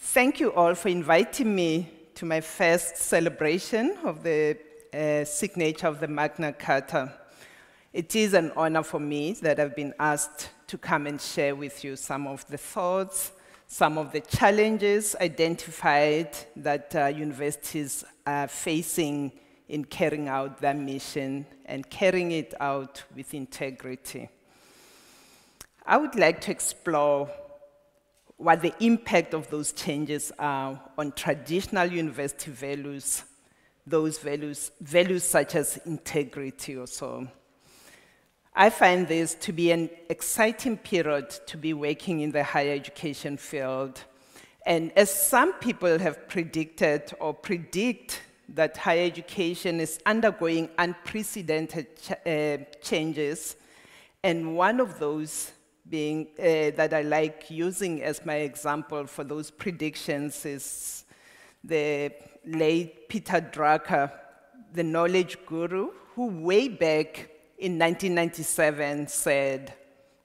Thank you all for inviting me to my first celebration of the signature of the Magna Carta. It is an honor for me that I've been asked to come and share with you some of the thoughts, some of the challenges identified that universities are facing in carrying out their mission and carrying it out with integrity. I would like to explore what the impact of those changes are on traditional university values, those values such as integrity or so. I find this to be an exciting period to be working in the higher education field. And as some people have predicted or predict that higher education is undergoing unprecedented changes, and one of those being that I like using as my example for those predictions is the late Peter Drucker, the knowledge guru, who way back in 1997 said,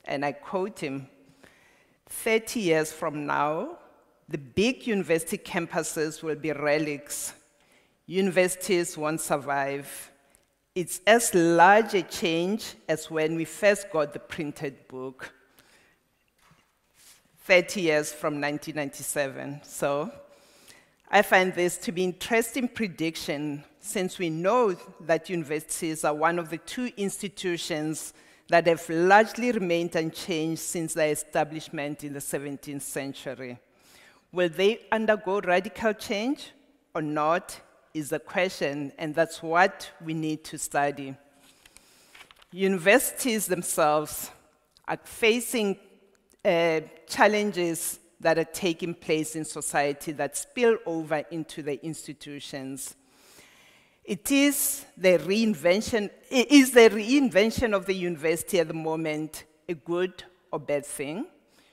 and I quote him, 30 years from now, the big university campuses will be relics. Universities won't survive. It's as large a change as when we first got the printed book. 30 years from 1997. So I find this to be an interesting prediction, since we know that universities are one of the two institutions that have largely remained unchanged since their establishment in the 17th century. Will they undergo radical change or not is the question, and that's what we need to study. Universities themselves are facing challenges that are taking place in society that spill over into the institutions. Is the reinvention of the university at the moment a good or bad thing?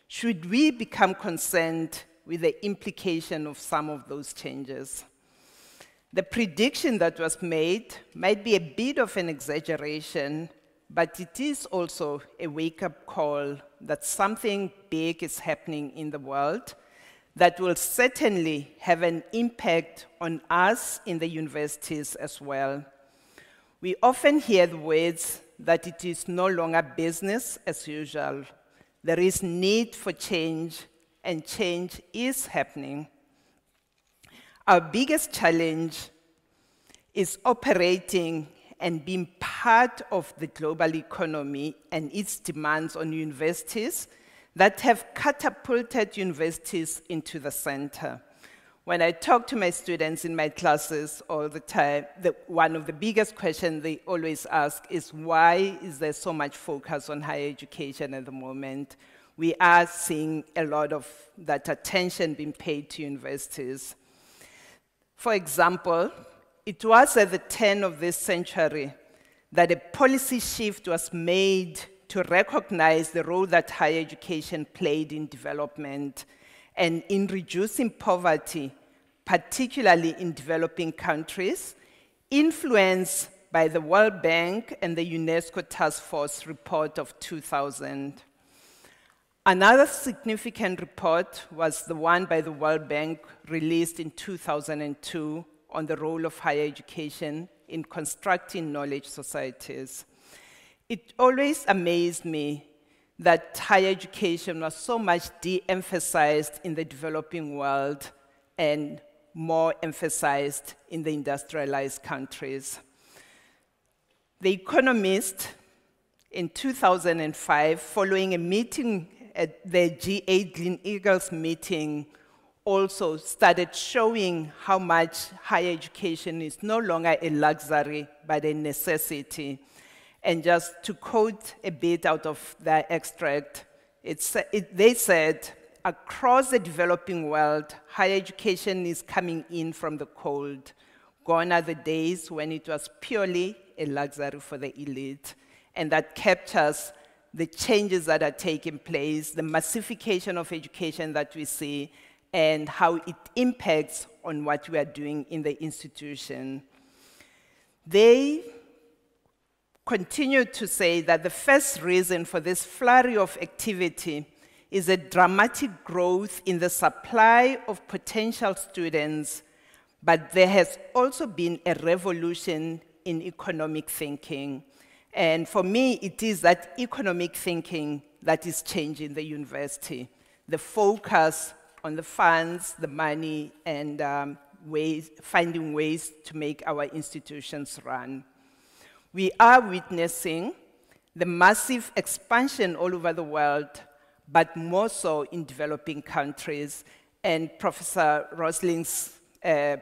Should we become concerned with the implication of some of those changes? The prediction that was made might be a bit of an exaggeration, but it is also a wake-up call that something big is happening in the world that will certainly have an impact on us in the universities as well. We often hear the words that it is no longer business as usual. There is need for change, and change is happening. Our biggest challenge is operating and being part of the global economy and its demands on universities that have catapulted universities into the center. When I talk to my students in my classes all the time, one of the biggest questions they always ask is, why is there so much focus on higher education at the moment? We are seeing a lot of that attention being paid to universities. For example, it was at the turn of this century that a policy shift was made to recognize the role that higher education played in development and in reducing poverty, particularly in developing countries, influenced by the World Bank and the UNESCO Task Force report of 2000. Another significant report was the one by the World Bank released in 2002 on the role of higher education in constructing knowledge societies. It always amazed me that higher education was so much de-emphasized in the developing world and more emphasized in the industrialized countries. The Economist, in 2005, following a meeting at the G8 Gleneagles meeting, also started showing how much higher education is no longer a luxury, but a necessity. And just to quote a bit out of their extract, they said, across the developing world, higher education is coming in from the cold. Gone are the days when it was purely a luxury for the elite. And that captures the changes that are taking place, the massification of education that we see, and how it impacts on what we are doing in the institution. They continue to say that the first reason for this flurry of activity is a dramatic growth in the supply of potential students, but there has also been a revolution in economic thinking. And for me, it is that economic thinking that is changing the university. The focus on the funds, the money, and finding ways to make our institutions run. We are witnessing the massive expansion all over the world, but more so in developing countries. And Professor Rosling's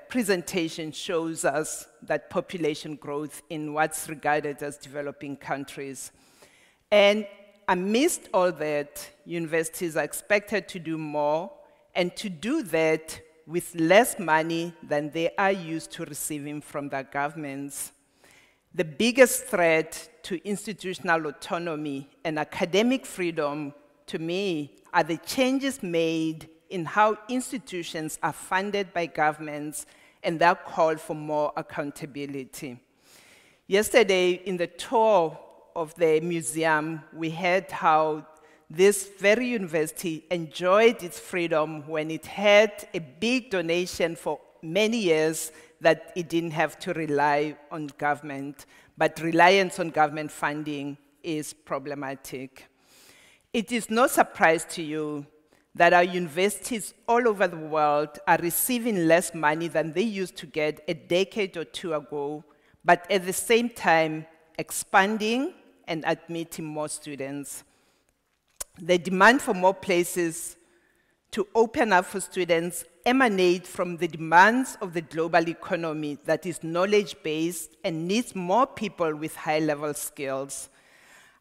presentation shows us that population growth in what's regarded as developing countries. And amidst all that, universities are expected to do more, and to do that with less money than they are used to receiving from their governments. The biggest threat to institutional autonomy and academic freedom, to me, are the changes made in how institutions are funded by governments and their call for more accountability. Yesterday, in the tour of the museum, we heard how this very university enjoyed its freedom when it had a big donation for many years that it didn't have to rely on government, but reliance on government funding is problematic. It is no surprise to you that our universities all over the world are receiving less money than they used to get a decade or two ago, but at the same time expanding and admitting more students. The demand for more places to open up for students emanate from the demands of the global economy that is knowledge-based and needs more people with high-level skills.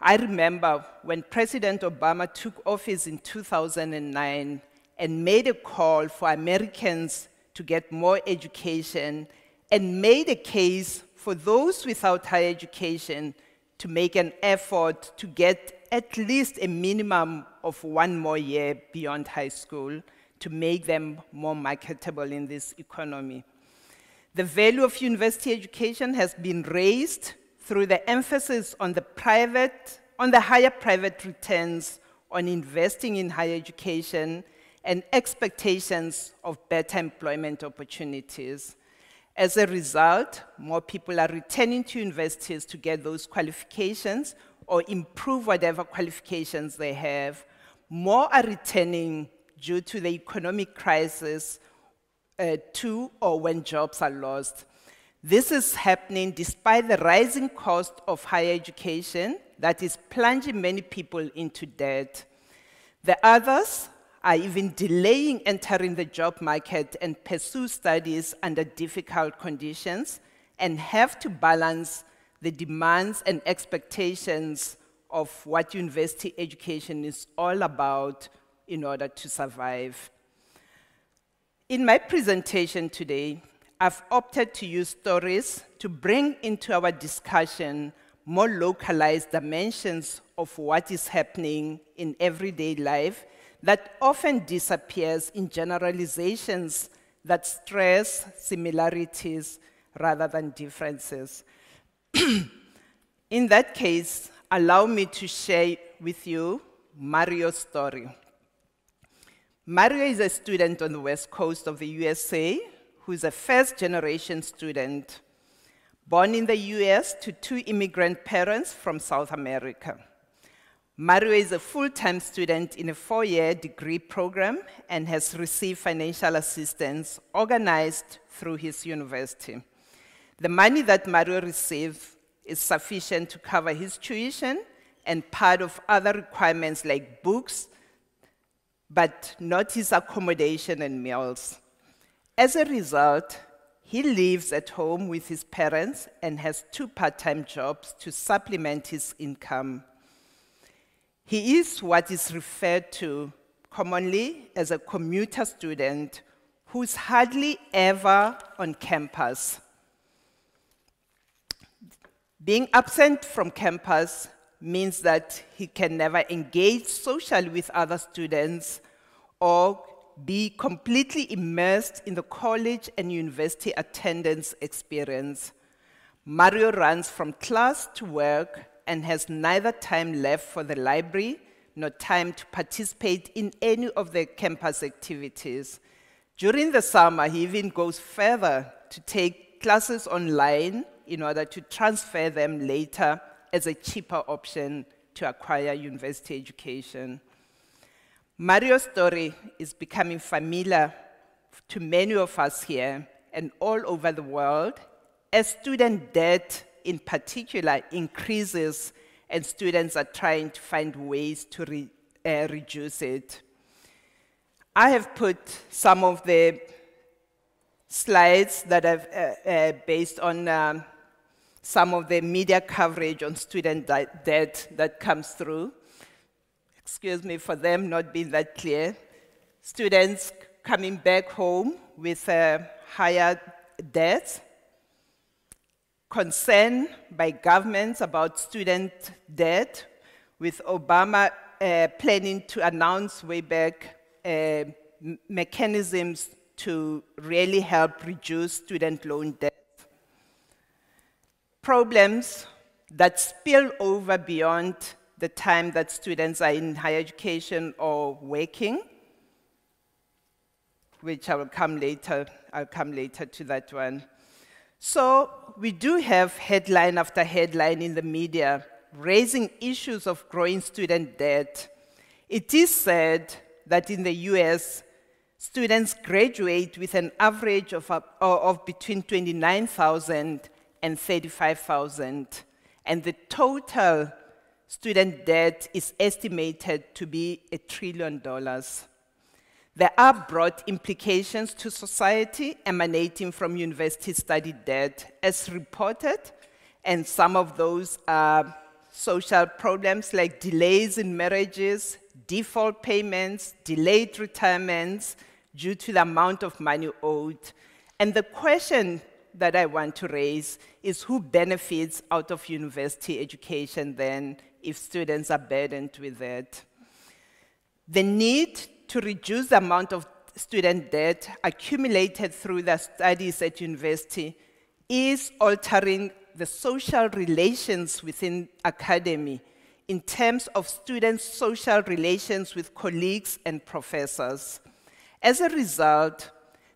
I remember when President Obama took office in 2009 and made a call for Americans to get more education and made a case for those without higher education to make an effort to get at least a minimum of one more year beyond high school to make them more marketable in this economy. The value of university education has been raised through the emphasis on the higher private returns on investing in higher education and expectations of better employment opportunities. As a result, more people are returning to universities to get those qualifications or improve whatever qualifications they have. More are returning due to the economic crisis or when jobs are lost. This is happening despite the rising cost of higher education that is plunging many people into debt. The others are even delaying entering the job market and pursue studies under difficult conditions and have to balance the demands and expectations of what university education is all about in order to survive. In my presentation today, I've opted to use stories to bring into our discussion more localized dimensions of what is happening in everyday life that often disappears in generalizations that stress similarities rather than differences. In that case, allow me to share with you Mario's story. Mario is a student on the West Coast of the USA who is a first-generation student, born in the US to two immigrant parents from South America. Mario is a full-time student in a 4-year degree program and has received financial assistance organized through his university. The money that Mario receives is sufficient to cover his tuition and part of other requirements like books, but not his accommodation and meals. As a result, he lives at home with his parents and has 2 part-time jobs to supplement his income. He is what is referred to commonly as a commuter student who's hardly ever on campus. Being absent from campus means that he can never engage socially with other students or be completely immersed in the college and university attendance experience. Mario runs from class to work and has neither time left for the library nor time to participate in any of the campus activities. During the summer, he even goes further to take classes online in order to transfer them later as a cheaper option to acquire university education. Mario's story is becoming familiar to many of us here and all over the world as student debt in particular increases and students are trying to find ways to reduce it. I have put some of the slides that I've based on some of the media coverage on student debt that comes through. Excuse me for them not being that clear. Students coming back home with higher debts, concern by governments about student debt, with Obama planning to announce way back mechanisms to really help reduce student loan debt. Problems that spill over beyond the time that students are in higher education or working, which I will come later. I'll come later to that one. So we do have headline after headline in the media raising issues of growing student debt. It is said that in the US, students graduate with an average of between 29,000 and 35,000, and the total student debt is estimated to be $1 trillion. There are broad implications to society emanating from university study debt, as reported, and some of those are social problems like delays in marriages, default payments, delayed retirements due to the amount of money owed. And the question that I want to raise is who benefits out of university education then if students are burdened with that? The need to reduce the amount of student debt accumulated through their studies at university is altering the social relations within academy in terms of students' social relations with colleagues and professors. As a result,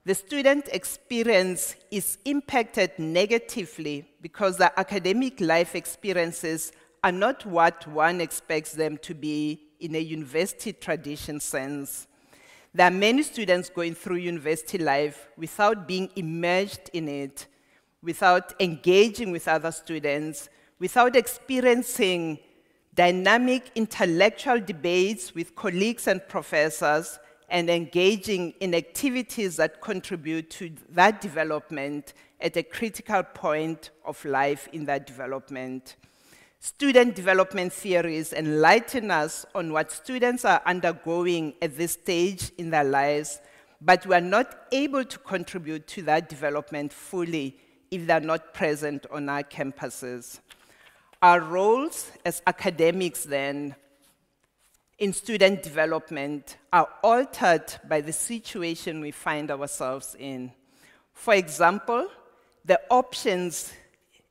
the student experience is impacted negatively because the academic life experiences are not what one expects them to be in a university tradition sense. There are many students going through university life without being immersed in it, without engaging with other students, without experiencing dynamic intellectual debates with colleagues and professors, and engaging in activities that contribute to that development at a critical point of life in that development. Student development theories enlighten us on what students are undergoing at this stage in their lives, but we are not able to contribute to that development fully if they're not present on our campuses. Our roles as academics then in student development are altered by the situation we find ourselves in. For example, the options,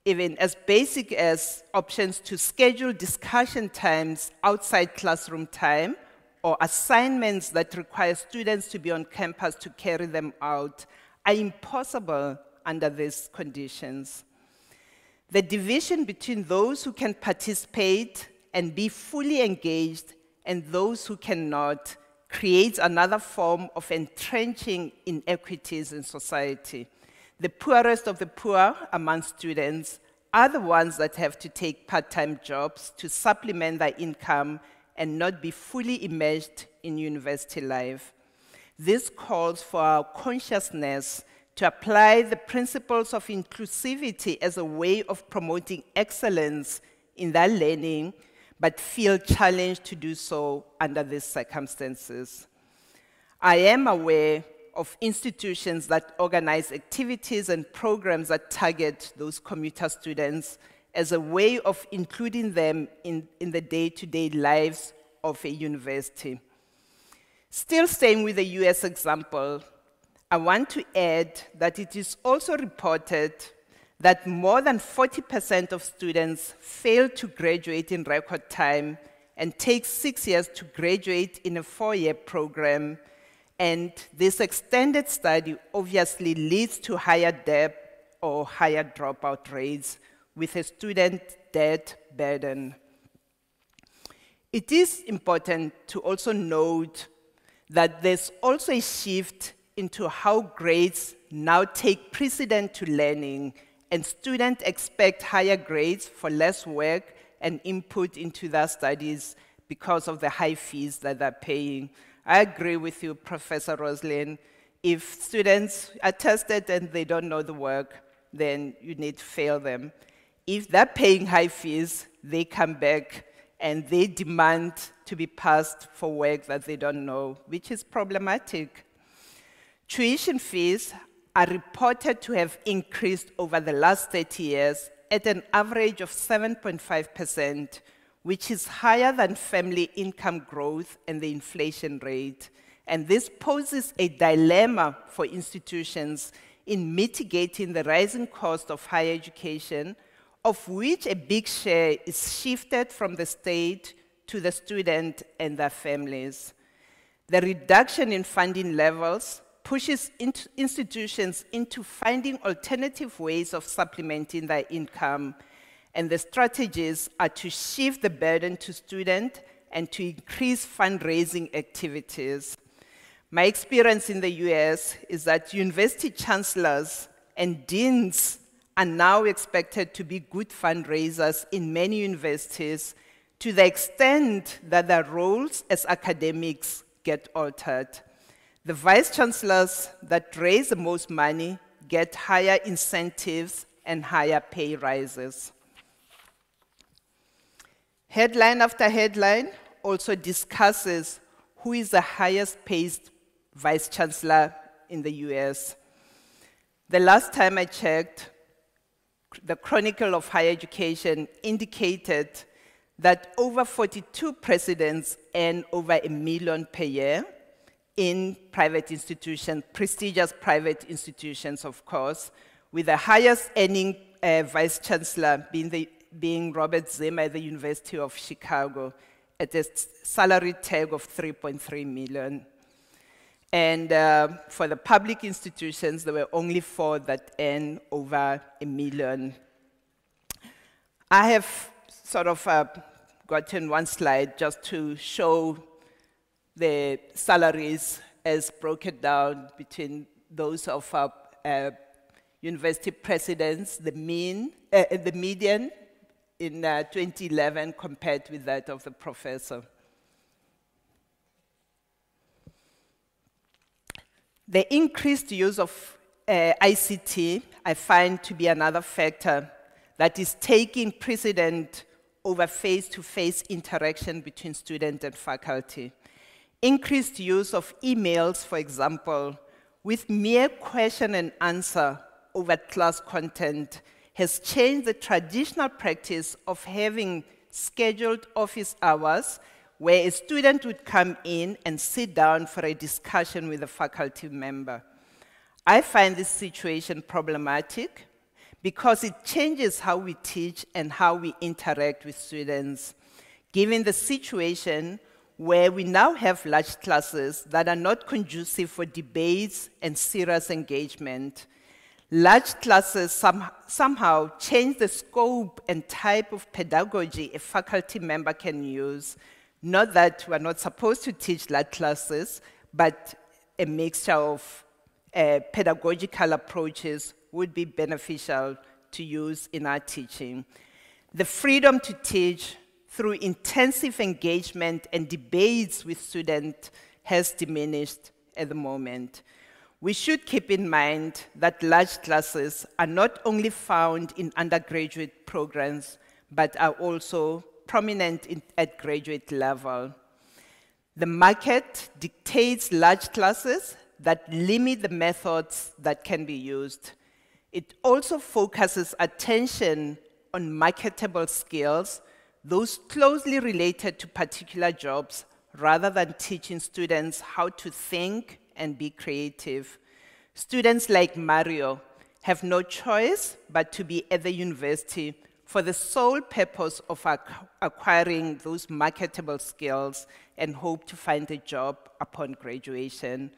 even as basic as options to schedule discussion times outside classroom time or assignments that require students to be on campus to carry them out, are impossible under these conditions. The division between those who can participate and be fully engaged and those who cannot creates another form of entrenching inequities in society. The poorest of the poor among students are the ones that have to take part-time jobs to supplement their income and not be fully immersed in university life. This calls for our consciousness to apply the principles of inclusivity as a way of promoting excellence in their learning, but feel challenged to do so under these circumstances. I am aware of institutions that organize activities and programs that target those commuter students as a way of including them in the day-to-day lives of a university. Still staying with the US example, I want to add that it is also reported that more than 40% of students fail to graduate in record time, and takes 6 years to graduate in a 4-year program. And this extended study obviously leads to higher debt or higher dropout rates with a student debt burden. It is important to also note that there's also a shift into how grades now take precedent to learning, and students expect higher grades for less work and input into their studies because of the high fees that they're paying. I agree with you, Professor Roslyn. If students are tested and they don't know the work, then you need to fail them. If they're paying high fees, they come back and they demand to be passed for work that they don't know, which is problematic. Tuition fees are reported to have increased over the last 30 years at an average of 7.5%, which is higher than family income growth and the inflation rate. And this poses a dilemma for institutions in mitigating the rising cost of higher education, of which a big share is shifted from the state to the student and their families. The reduction in funding levels pushes institutions into finding alternative ways of supplementing their income, and the strategies are to shift the burden to students and to increase fundraising activities. My experience in the US is that university chancellors and deans are now expected to be good fundraisers in many universities, to the extent that their roles as academics get altered. The vice chancellors that raise the most money get higher incentives and higher pay rises. Headline after headline also discusses who is the highest paid vice chancellor in the US. The last time I checked, the Chronicle of Higher Education indicated that over 42 presidents earn over $1 million per year in private institutions, prestigious private institutions, of course, with the highest earning vice chancellor being Robert Zimmer at the University of Chicago at a salary tag of $3.3 million. And for the public institutions, there were only 4 that earn over $1 million. I have sort of gotten one slide just to show the salaries as broken down between those of university presidents, the median in 2011 compared with that of the professor. The increased use of ICT, I find to be another factor that is taking precedent over face-to-face interaction between student and faculty. Increased use of emails, for example, with mere question and answer over class content has changed the traditional practice of having scheduled office hours where a student would come in and sit down for a discussion with a faculty member. I find this situation problematic because it changes how we teach and how we interact with students, given the situation where we now have large classes that are not conducive for debates and serious engagement. Large classes somehow change the scope and type of pedagogy a faculty member can use. Not that we're not supposed to teach large classes, but a mixture of pedagogical approaches would be beneficial to use in our teaching. The freedom to teach through intensive engagement and debates with students has diminished at the moment. We should keep in mind that large classes are not only found in undergraduate programs, but are also prominent at graduate level. The market dictates large classes that limit the methods that can be used. It also focuses attention on marketable skills, those closely related to particular jobs, rather than teaching students how to think and be creative. Students like Mario have no choice but to be at the university for the sole purpose of acquiring those marketable skills and hope to find a job upon graduation.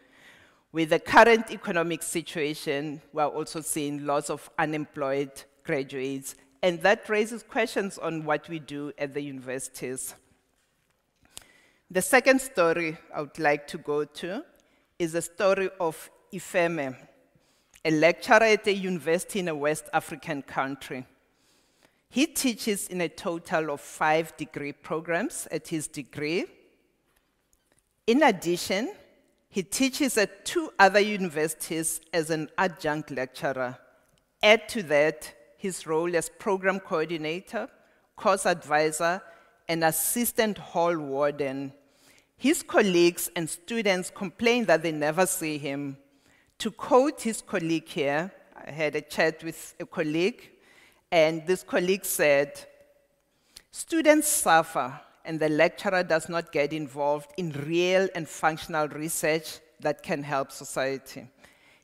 With the current economic situation, we're also seeing lots of unemployed graduates, and that raises questions on what we do at the universities. The second story I would like to go to is the story of Ifeme, a lecturer at a university in a West African country. He teaches in a total of 5 degree programs at his degree. In addition, he teaches at 2 other universities as an adjunct lecturer. Add to that his role as program coordinator, course advisor, and assistant hall warden. His colleagues and students complain that they never see him. To quote his colleague here, I had a chat with a colleague, and this colleague said, "Students suffer, and the lecturer does not get involved in real and functional research that can help society.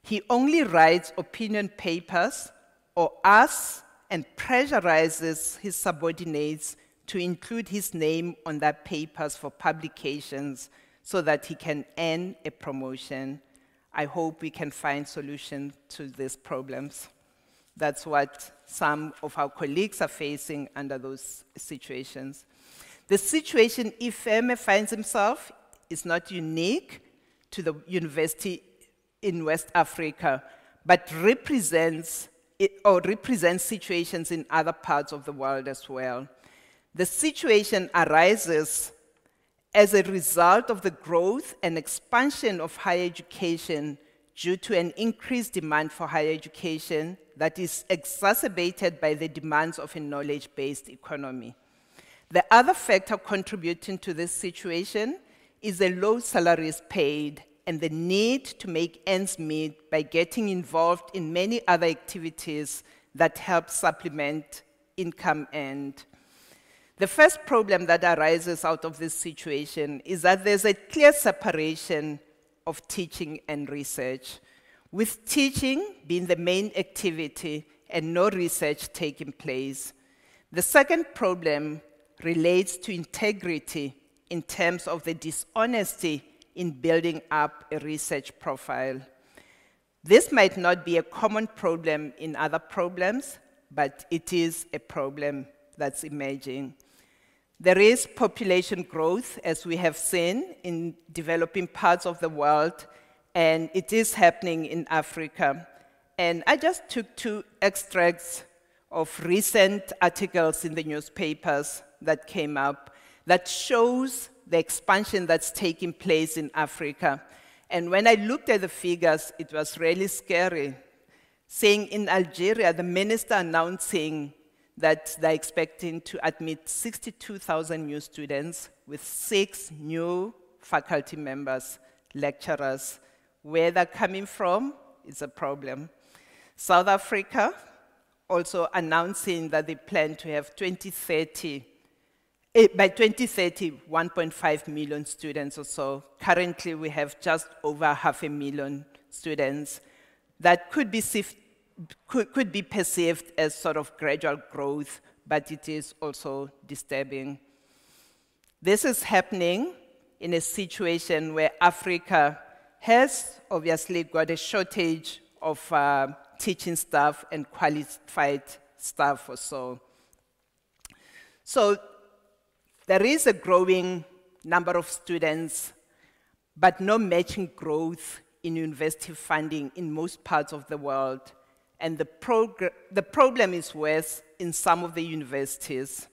He only writes opinion papers or asks and pressurizes his subordinates to include his name on their papers for publications so that he can earn a promotion. I hope we can find solutions to these problems." That's what some of our colleagues are facing under those situations. The situation Ifeme finds himself is not unique to the university in West Africa, but represents situations in other parts of the world as well. The situation arises as a result of the growth and expansion of higher education due to an increased demand for higher education that is exacerbated by the demands of a knowledge-based economy. The other factor contributing to this situation is the low salaries paid and the need to make ends meet by getting involved in many other activities that help supplement income earned. The first problem that arises out of this situation is that there's a clear separation of teaching and research, with teaching being the main activity and no research taking place. The second problem relates to integrity in terms of the dishonesty in building up a research profile. This might not be a common problem in other problems, but it is a problem that's emerging. There is population growth, as we have seen, in developing parts of the world, and it is happening in Africa. And I just took 2 extracts of recent articles in the newspapers that came up that shows the expansion that's taking place in Africa. And when I looked at the figures, it was really scary. Saying in Algeria, the minister announcing that they're expecting to admit 62,000 new students with 6 new faculty members, lecturers. Where they're coming from is a problem. South Africa also announcing that they plan to have by 2030, 1.5 million students or so. Currently, we have just over 500,000 students. That could be perceived as sort of gradual growth, but it is also disturbing. This is happening in a situation where Africa has obviously got a shortage of teaching staff and qualified staff or so. So there is a growing number of students, but no matching growth in university funding in most parts of the world. And the problem is worse in some of the universities.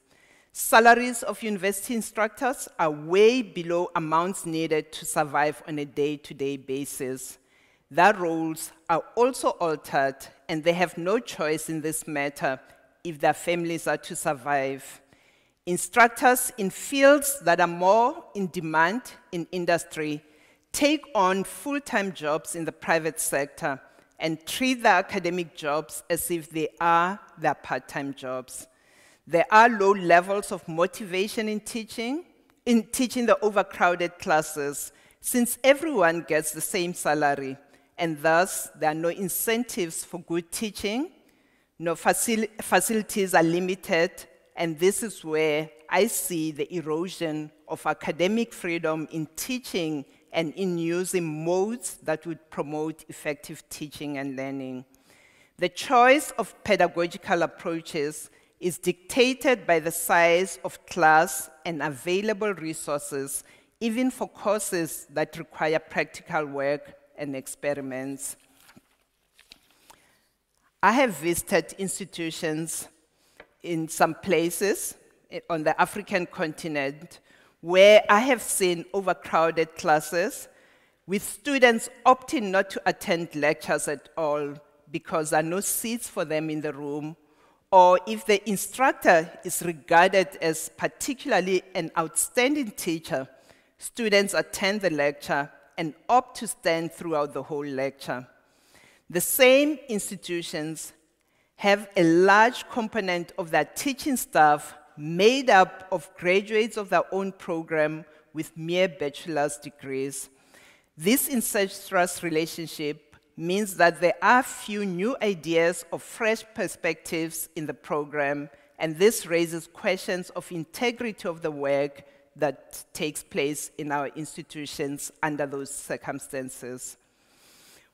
Salaries of university instructors are way below amounts needed to survive on a day-to-day basis. Their roles are also altered, and they have no choice in this matter if their families are to survive. Instructors in fields that are more in demand in industry take on full-time jobs in the private sector and treat their academic jobs as if they are their part-time jobs. There are low levels of motivation in teaching the overcrowded classes, since everyone gets the same salary, and thus there are no incentives for good teaching, No, facilities are limited, and this is where I see the erosion of academic freedom in teaching and in using modes that would promote effective teaching and learning. The choice of pedagogical approaches is dictated by the size of class and available resources, even for courses that require practical work and experiments. I have visited institutions in some places on the African continent where I have seen overcrowded classes with students opting not to attend lectures at all because there are no seats for them in the room, or if the instructor is regarded as particularly an outstanding teacher, students attend the lecture and opt to stand throughout the whole lecture. The same institutions have a large component of their teaching staff made up of graduates of their own program with mere bachelor's degrees. This incestuous relationship means that there are few new ideas or fresh perspectives in the program, and this raises questions of integrity of the work that takes place in our institutions under those circumstances.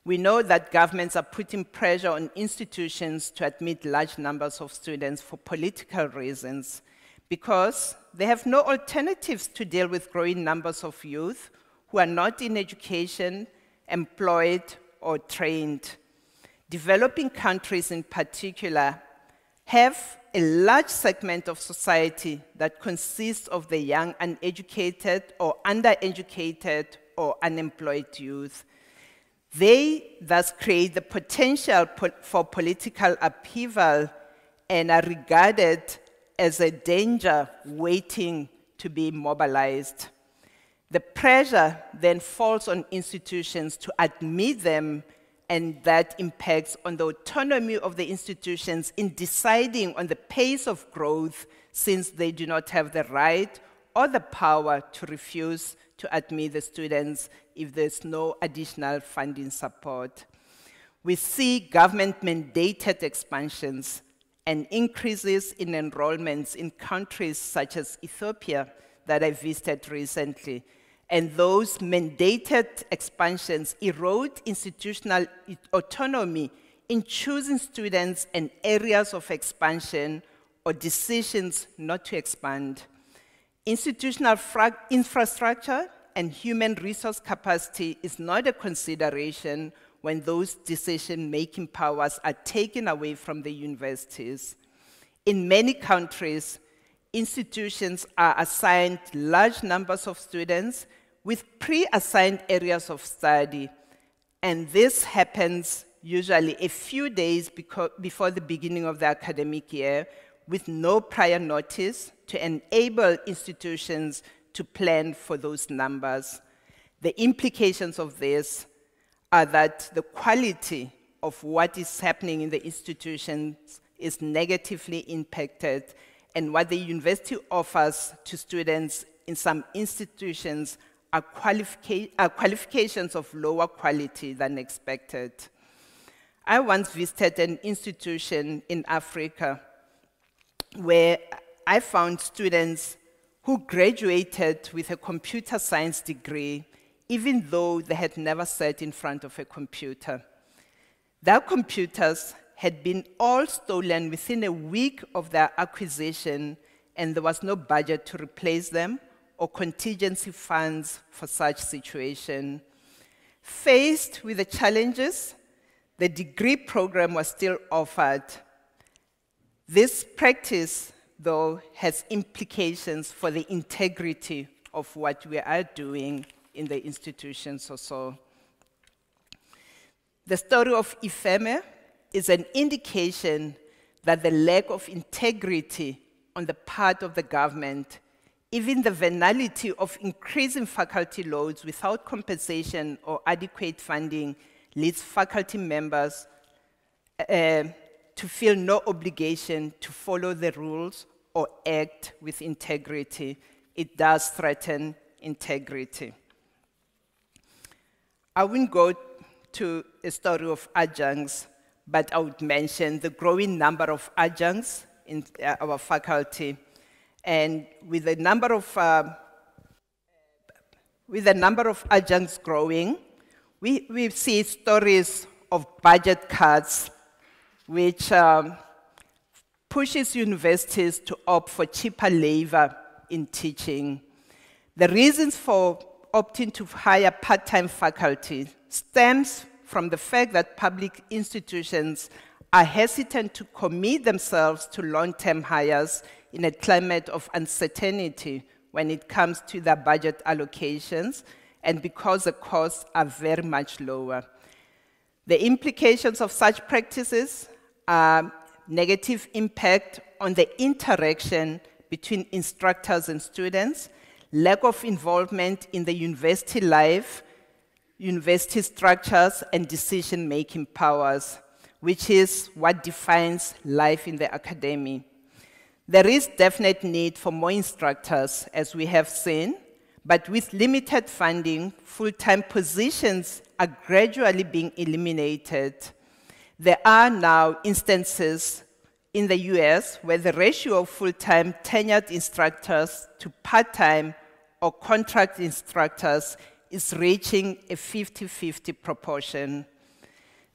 We know that governments are putting pressure on institutions to admit large numbers of students for political reasons, because they have no alternatives to deal with growing numbers of youth who are not in education, employed, or trained. Developing countries in particular have a large segment of society that consists of the young, uneducated, or undereducated, or unemployed youth. They thus create the potential for political upheaval and are regarded as a danger waiting to be mobilized. The pressure then falls on institutions to admit them, and that impacts on the autonomy of the institutions in deciding on the pace of growth, since they do not have the right or the power to refuse to admit the students if there's no additional funding support. We see government-mandated expansions and increases in enrollments in countries such as Ethiopia that I visited recently. And those mandated expansions erode institutional autonomy in choosing students and areas of expansion or decisions not to expand. Institutional infrastructure and human resource capacity is not a consideration when those decision-making powers are taken away from the universities. In many countries, institutions are assigned large numbers of students with pre-assigned areas of study, and this happens usually a few days before the beginning of the academic year, with no prior notice to enable institutions to plan for those numbers. The implications of this are that the quality of what is happening in the institutions is negatively impacted, and what the university offers to students in some institutions are qualifications of lower quality than expected. I once visited an institution in Africa where I found students who graduated with a computer science degree, even though they had never sat in front of a computer. Their computers had been all stolen within a week of their acquisition, and there was no budget to replace them or contingency funds for such situation. Faced with the challenges, the degree program was still offered. This practice, though, has implications for the integrity of what we are doing in the institutions also. The story of IFEME is an indication that the lack of integrity on the part of the government, even the venality of increasing faculty loads without compensation or adequate funding, leads faculty members to feel no obligation to follow the rules or act with integrity. It does threaten integrity. I won't go to a story of adjuncts, but I would mention the growing number of adjuncts in our faculty. And with the number of adjuncts growing, we see stories of budget cuts, which pushes universities to opt for cheaper labor in teaching. The reasons for opting to hire part-time faculty stems from the fact that public institutions are hesitant to commit themselves to long-term hires in a climate of uncertainty when it comes to their budget allocations, and because the costs are very much lower. The implications of such practices are negative impact on the interaction between instructors and students, lack of involvement in the university life, university structures, and decision-making powers, which is what defines life in the academy. There is definite need for more instructors, as we have seen, but with limited funding, full-time positions are gradually being eliminated. There are now instances in the US where the ratio of full-time tenured instructors to part-time or contract instructors is reaching a 50-50 proportion.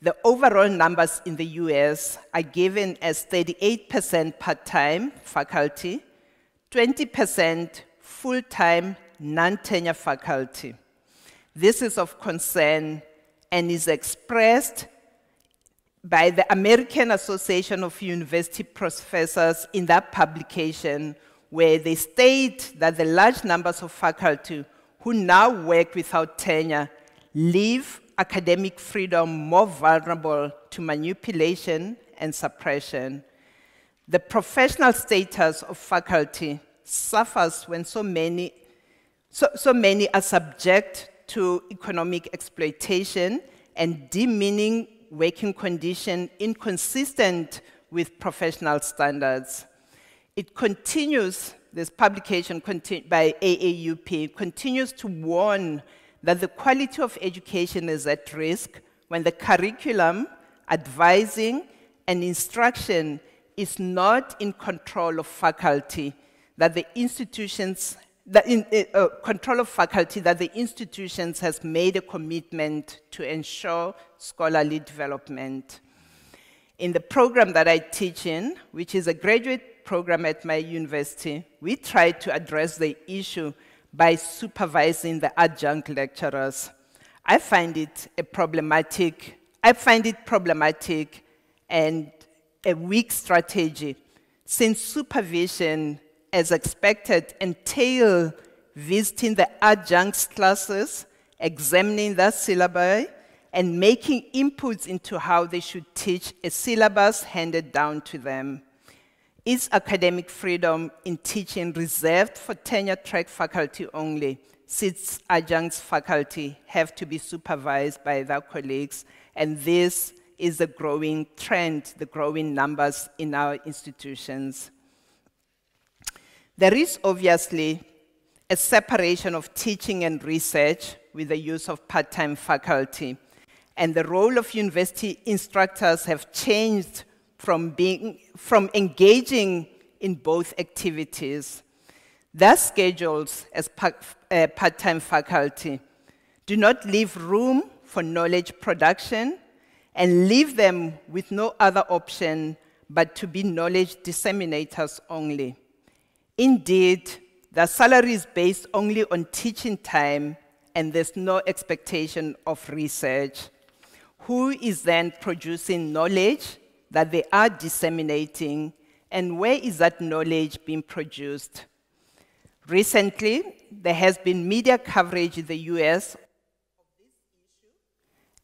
The overall numbers in the US are given as 38% part-time faculty, 20% full-time non-tenure faculty. This is of concern and is expressed by the American Association of University Professors in that publication, where they state that the large numbers of faculty who now work without tenure leave academic freedom more vulnerable to manipulation and suppression. The professional status of faculty suffers when so many are subject to economic exploitation and demeaning working conditions inconsistent with professional standards. It continues, this publication by AAUP continues to warn that the quality of education is at risk when the curriculum, advising, and instruction is not in control of faculty, that the institutions has made a commitment to ensure scholarly development. In the program that I teach in, which is a graduate program at my university, we try to address the issue by supervising the adjunct lecturers. I find it problematic and a weak strategy, since supervision, as expected, entails visiting the adjuncts classes, examining their syllabi, and making inputs into how they should teach a syllabus handed down to them. Is academic freedom in teaching reserved for tenure-track faculty only, since adjuncts faculty have to be supervised by their colleagues, and this is the growing trend, the growing numbers in our institutions. There is obviously a separation of teaching and research with the use of part-time faculty, and the role of university instructors have changed from engaging in both activities. Their schedules as part-time faculty do not leave room for knowledge production and leave them with no other option but to be knowledge disseminators only. Indeed, their salary is based only on teaching time, and there's no expectation of research. Who is then producing knowledge that they are disseminating, and where is that knowledge being produced? Recently, there has been media coverage in the US of this issue,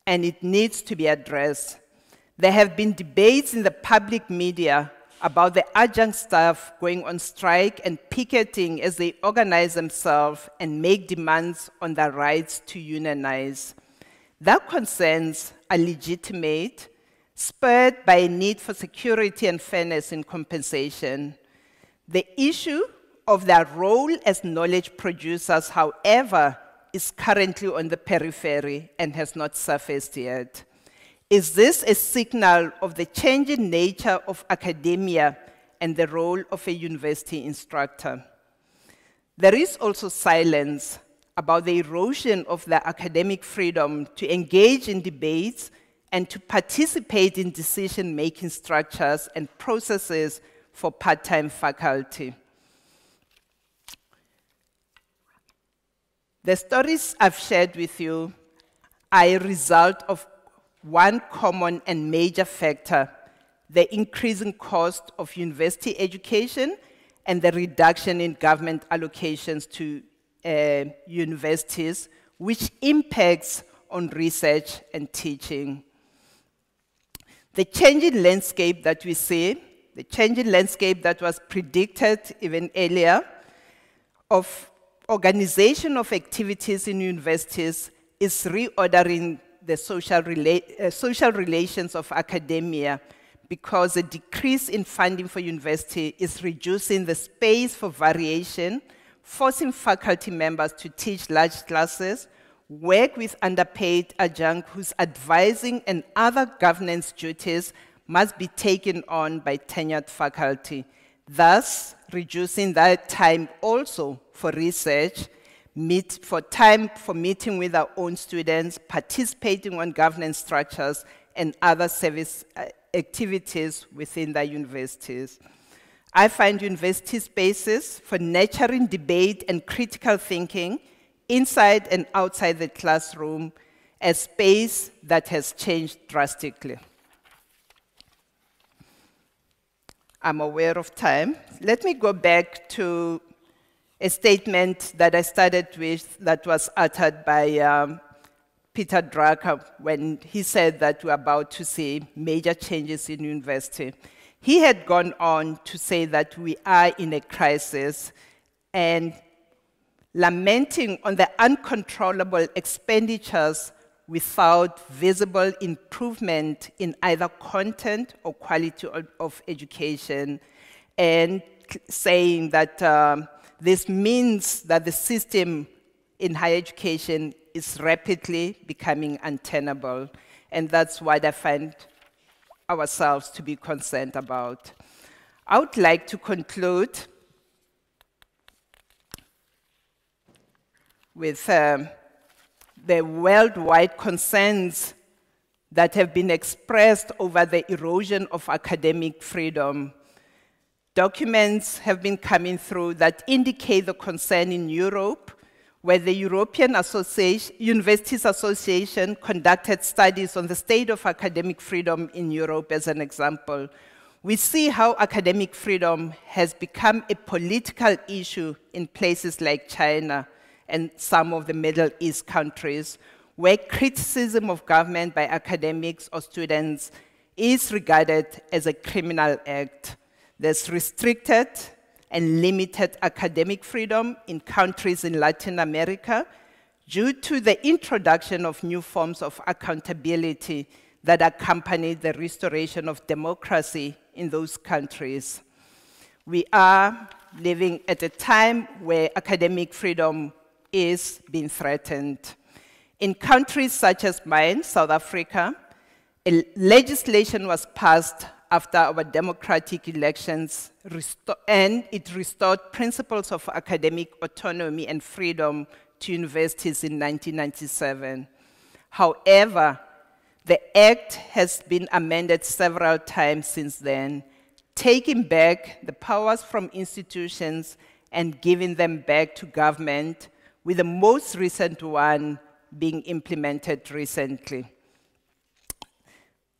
and it needs to be addressed. There have been debates in the public media about the adjunct staff going on strike and picketing as they organize themselves and make demands on their rights to unionize. Their concerns are legitimate, spurred by a need for security and fairness in compensation. The issue of their role as knowledge producers, however, is currently on the periphery and has not surfaced yet. Is this a signal of the changing nature of academia and the role of a university instructor? There is also silence about the erosion of the academic freedom to engage in debates and to participate in decision-making structures and processes for part-time faculty. The stories I've shared with you are a result of one common and major factor: the increasing cost of university education and the reduction in government allocations to universities, which impacts on research and teaching. The changing landscape that we see, the changing landscape that was predicted even earlier, of organization of activities in universities is reordering the social relations of academia, because a decrease in funding for university is reducing the space for variation, forcing faculty members to teach large classes, work with underpaid adjunct whose advising and other governance duties must be taken on by tenured faculty, thus reducing that time also for research, time for meeting with our own students, participating on governance structures, and other service activities within the universities. I find university spaces for nurturing debate and critical thinking inside and outside the classroom a space that has changed drastically. I'm aware of time. Let me go back to a statement that I started with that was uttered by Peter Drucker when he said that we're about to see major changes in university. He had gone on to say that we are in a crisis and lamenting on the uncontrollable expenditures without visible improvement in either content or quality of education, and saying that this means that the system in higher education is rapidly becoming untenable, and that's what I find ourselves to be concerned about. I would like to conclude with the worldwide concerns that have been expressed over the erosion of academic freedom. Documents have been coming through that indicate the concern in Europe, where the European Universities Association conducted studies on the state of academic freedom in Europe as an example. We see how academic freedom has become a political issue in places like China and some of the Middle East countries, where criticism of government by academics or students is regarded as a criminal act. There's restricted and limited academic freedom in countries in Latin America due to the introduction of new forms of accountability that accompany the restoration of democracy in those countries. We are living at a time where academic freedom is being threatened. In countries such as mine, South Africa, legislation was passed after our democratic elections, and it restored principles of academic autonomy and freedom to universities in 1997. However, the Act has been amended several times since then, taking back the powers from institutions and giving them back to government, with the most recent one being implemented recently.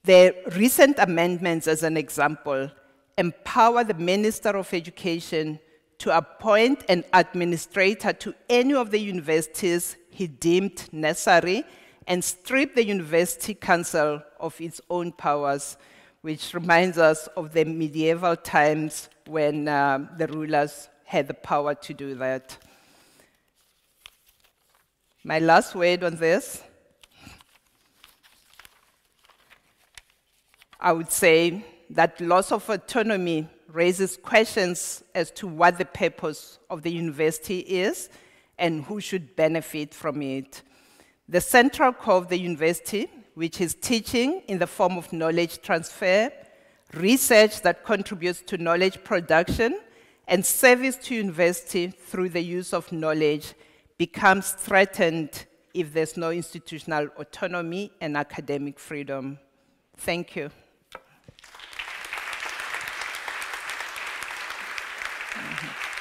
The recent amendments, as an example, empower the Minister of Education to appoint an administrator to any of the universities he deemed necessary and strip the University Council of its own powers, which reminds us of the medieval times when the rulers had the power to do that. My last word on this, I would say that loss of autonomy raises questions as to what the purpose of the university is and who should benefit from it. The central core of the university which is teaching in the form of knowledge transfer, research that contributes to knowledge production, and service to university through the use of knowledge, becomes threatened if there's no institutional autonomy and academic freedom. Thank you. Mm-hmm.